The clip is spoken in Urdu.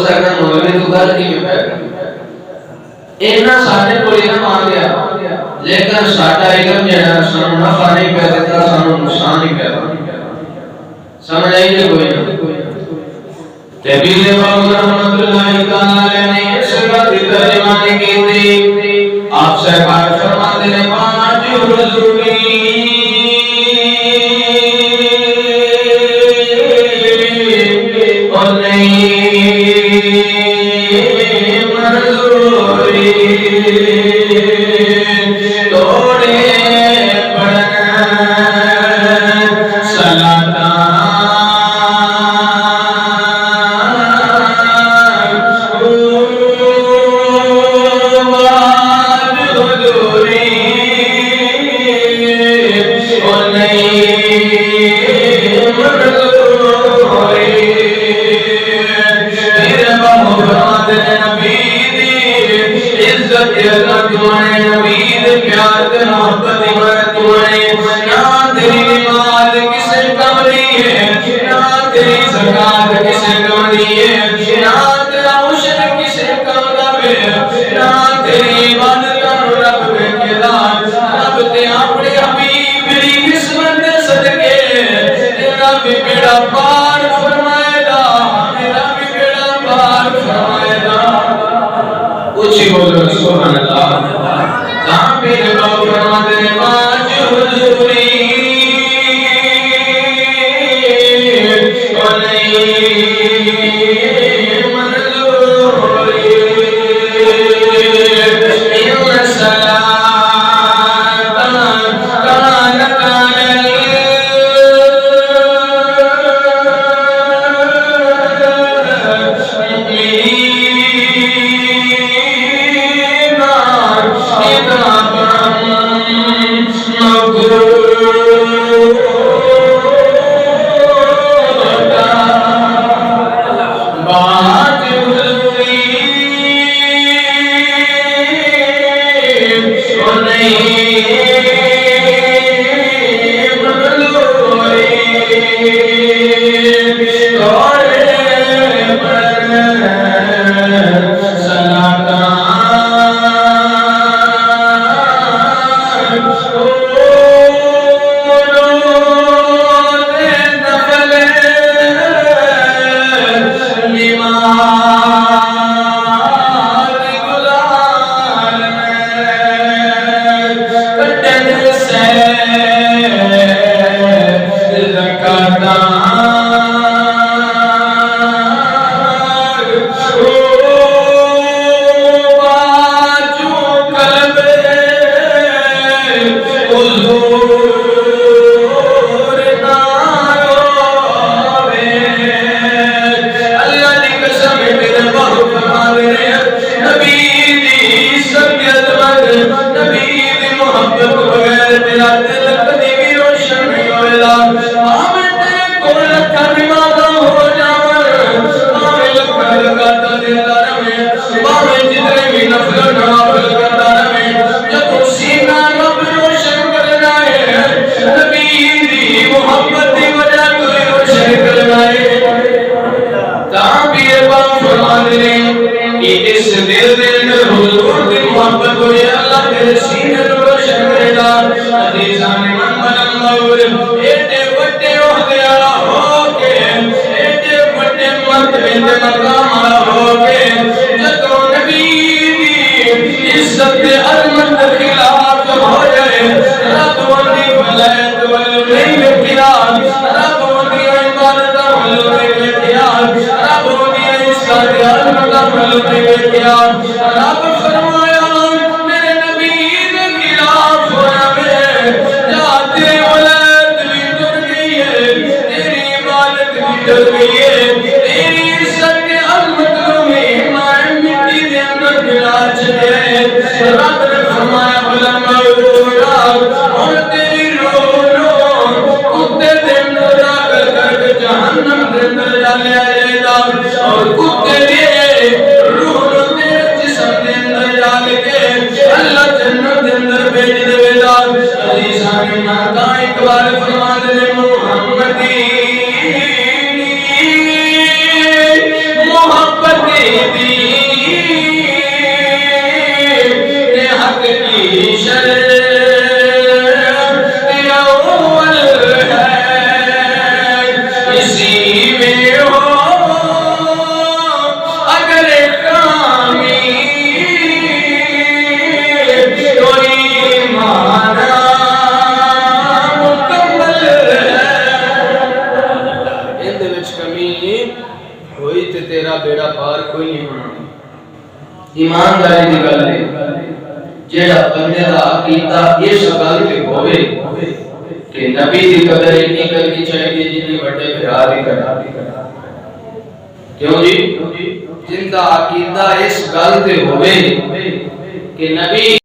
سکتا مولوی تو گل کی میں پہ اینا ساڑھے کو علم آ گیا لیکن ساڑھا علم جہاں سانو نفع نہیں پہ دیتا سانو نقصان ہی پہ سمجھ آئیے کوئی نہ تحبیل باب رحمت اللہ تعالیٰ نے اس بات ترجمانی کی تھی آپ سے بات فرماتے ہیں پانچ حضوری اور نہیں مرزوری توڑے سبحان اللہ جہاں پہ لوگ فرماتے ہیں پانچ حضوری اور نہیں منظوری ان صلاة کانت علی اور کتے حق کی شرط اول ہے، اسی میں ہو اگر کامی تو ایمان مکمل ہے۔ ان دے وچ کمی ہوئی تے تیرا بیڑا پار کوئی نہیں ہونا۔ ایمانداری دی گل ہے، جیڑا بندے دا عقیدہ اس گل تے ہوے کہ نبی دی قدر اتنی کرنی چاہیے جتنی بڑے بھرا دی کرنا۔ کیوں جی؟ جن دا عقیدہ اس گل تے ہوے کہ نبی